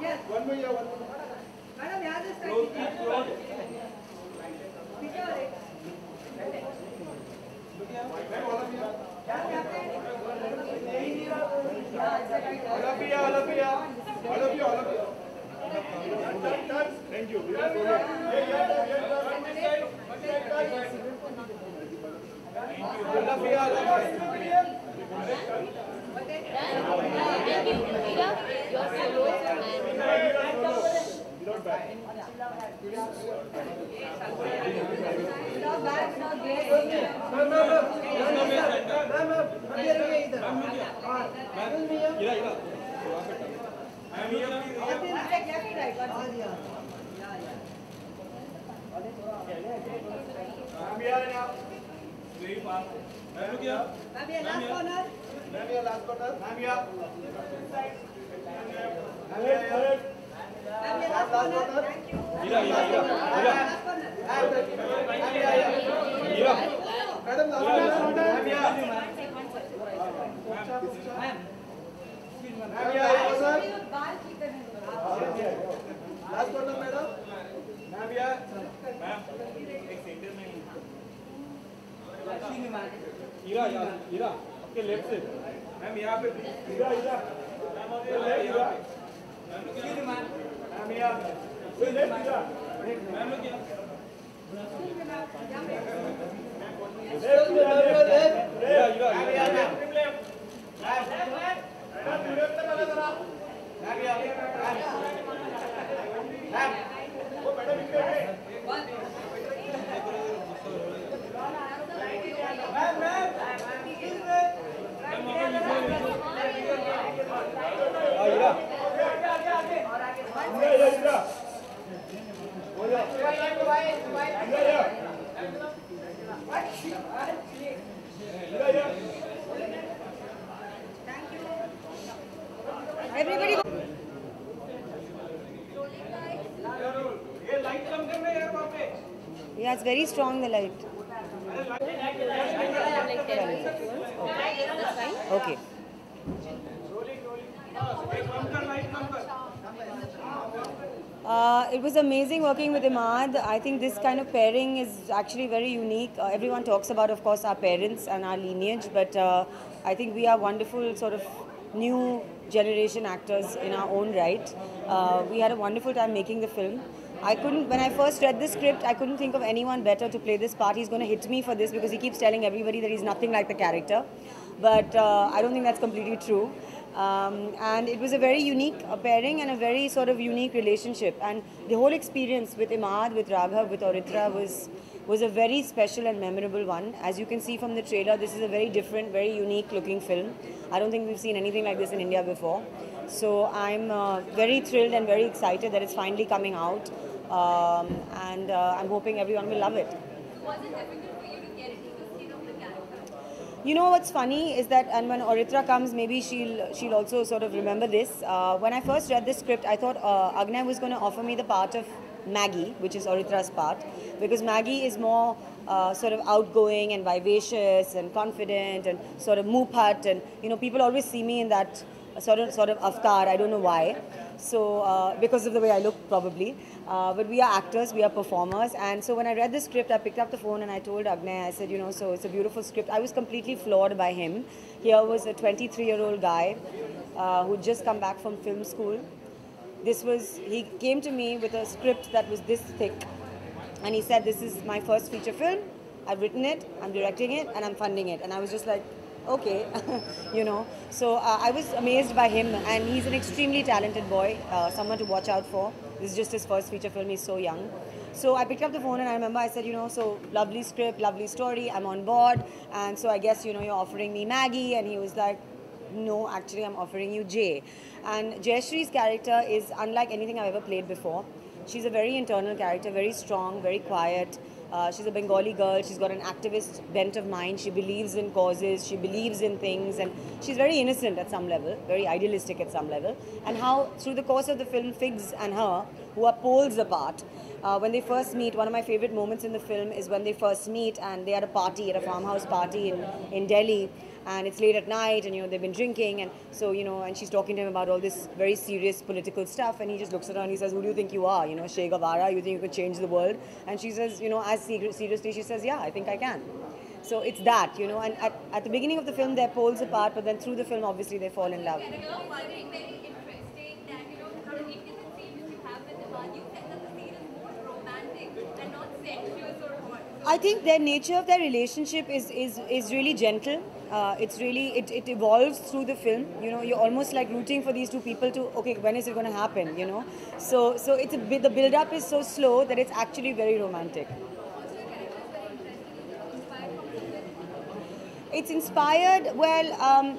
Yes. One more. Madam, यहाँ से start कीजिए. पीछे वाले. Thank you. हीरा आपके लेफ्ट से मैम यहाँ पे Heera ma'am on your left Heera ma'am यहाँ पे लेफ्ट हीरा मैम लोग यहाँ Everybody. Yeah, it's very strong, the light. Okay. It was amazing working with Imad. I think this kind of pairing is actually very unique. Everyone talks about, of course, our parents and our lineage, but I think we are wonderful sort of new generation actors in our own right. We had a wonderful time making the film. When I first read the script, I couldn't think of anyone better to play this part. He's going to hit me for this because he keeps telling everybody that he's nothing like the character. But I don't think that's completely true. And it was a very unique pairing and a very sort of unique relationship. And the whole experience with Imad, with Raghav, with Auritra was a very special and memorable one. As you can see from the trailer, this is a very different, very unique looking film. I don't think we've seen anything like this in India before. So I'm very thrilled and very excited that it's finally coming out. And I'm hoping everyone will love it. Was it difficult for you to get into the skin of the character? You know what's funny is that, and when Auritra comes, maybe she'll also sort of remember this. When I first read this script, I thought Agnay was going to offer me the part of Maggie, which is Auritra's part, because Maggie is more sort of outgoing and vivacious and confident and sort of moophat, and people always see me in that sort of avatar. I don't know why. So because of the way I look, probably. But we are actors, we are performers, and so when I read the script, I picked up the phone and I told Agnay, I said, so it's a beautiful script. I was completely floored by him. Here was a 23-year-old guy who'd just come back from film school. He came to me with a script that was this thick, and he said, this is my first feature film. I've written it, I'm directing it, and I'm funding it. And I was just like, okay, So I was amazed by him, and he's an extremely talented boy, someone to watch out for. This is just his first feature film, he's so young. So I picked up the phone and I remember I said, so lovely script, lovely story, I'm on board. And so I guess, you're offering me Maggie. And he was like, no, actually I'm offering you Jay. And Jayashree's character is unlike anything I've ever played before. She's a very internal character, very strong, very quiet. She's a Bengali girl. She's got an activist bent of mind. She believes in causes. She believes in things. And she's very innocent at some level, very idealistic at some level. And how, through the course of the film, Figs and her, who are poles apart, when they first meet, one of my favorite moments in the film is when they first meet and they are at a party, at a farmhouse party in Delhi. and it's late at night, and they've been drinking, and so and she's talking to him about all this very serious political stuff, and he just looks at her and he says, "Who do you think you are? Che Guevara? You think you could change the world?" And she says, as seriously, she says, "Yeah, I think I can." So it's that, and at the beginning of the film they're poles apart, but then through the film obviously they fall in love. Very interesting that from the intimate scene which you have with Iman, you said that the scene is more romantic and not sensuous or hot. I think their nature of their relationship is really gentle. It's really it evolves through the film. You're almost like rooting for these two people to, okay, when is it going to happen? So it's a bit, the build up is so slow that it's actually very romantic. It's inspired, well,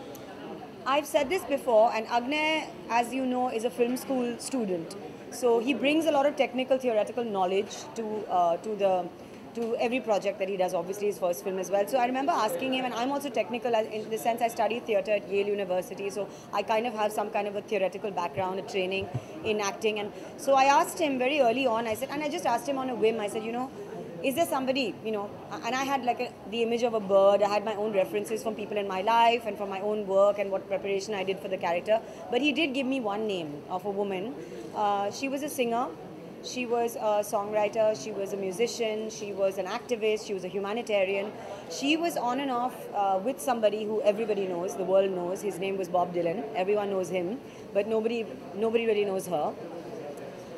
I've said this before, and Agnay, as you know, is a film school student. So he brings a lot of technical, theoretical knowledge to every project that he does, obviously his first film as well. So I remember asking him, and I'm also technical in the sense I studied theatre at Yale University, so I kind of have some kind of a theoretical background, a training in acting. And so I asked him very early on, I just asked him on a whim, I said, is there somebody, and I had the image of a bird, I had my own references from people in my life and from my own work and what preparation I did for the character. But he did give me one name of a woman. She was a singer, she was a songwriter, she was a musician, she was an activist, she was a humanitarian. She was on and off with somebody who everybody knows, the world knows. His name was Bob Dylan. Everyone knows him, but nobody really knows her.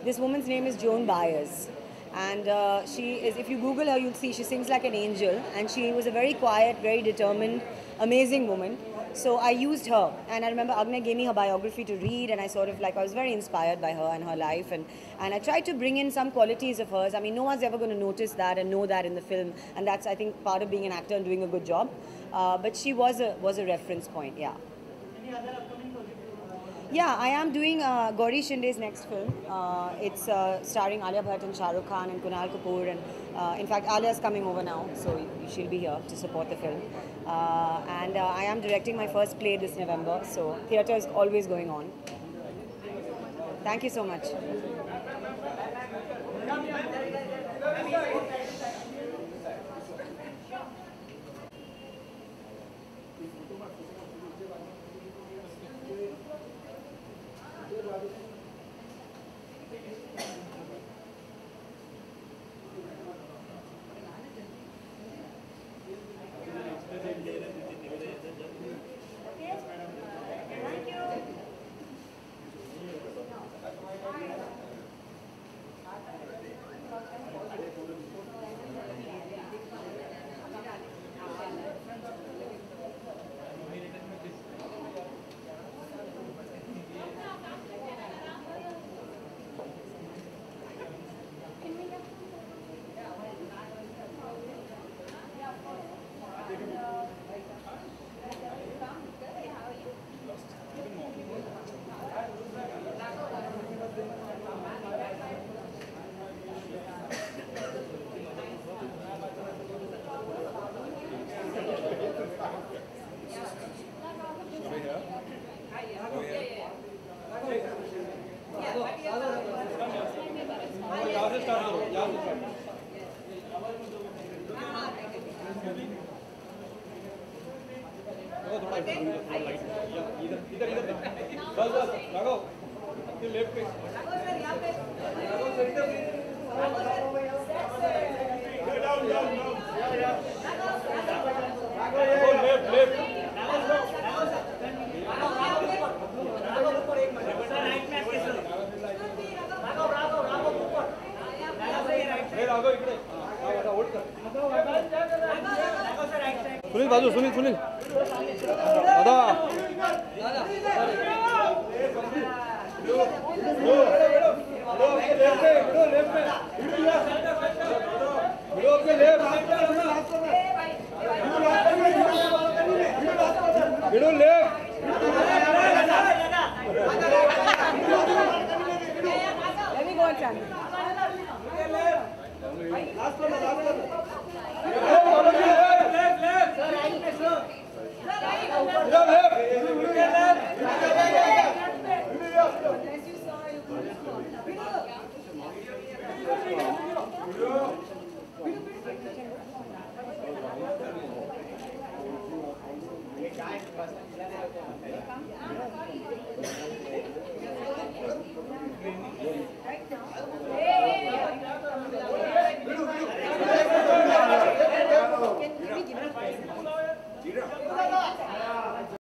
This woman's name is Joan Baez. And she is, if you Google her, you'll see she sings like an angel. And she was a very quiet, very determined, amazing woman. So I used her. And I remember Agnay gave me her biography to read. And I sort of I was very inspired by her and her life. And I tried to bring in some qualities of hers. I mean, no one's ever going to notice that and know that in the film. And that's, I think, part of being an actor and doing a good job. But she was a reference point, yeah. Any other upcoming project? Yeah, I am doing Gauri Shinde's next film. It's starring Alia Bhatt and Shah Rukh Khan and Kunal Kapoor. And in fact, Alia is coming over now, so she'll be here to support the film. And I am directing my first play this November, so theatre is always going on. Thank you so much. Sunil बाजू सुनील सुनील दादा Let me go and try. Can we give her a present?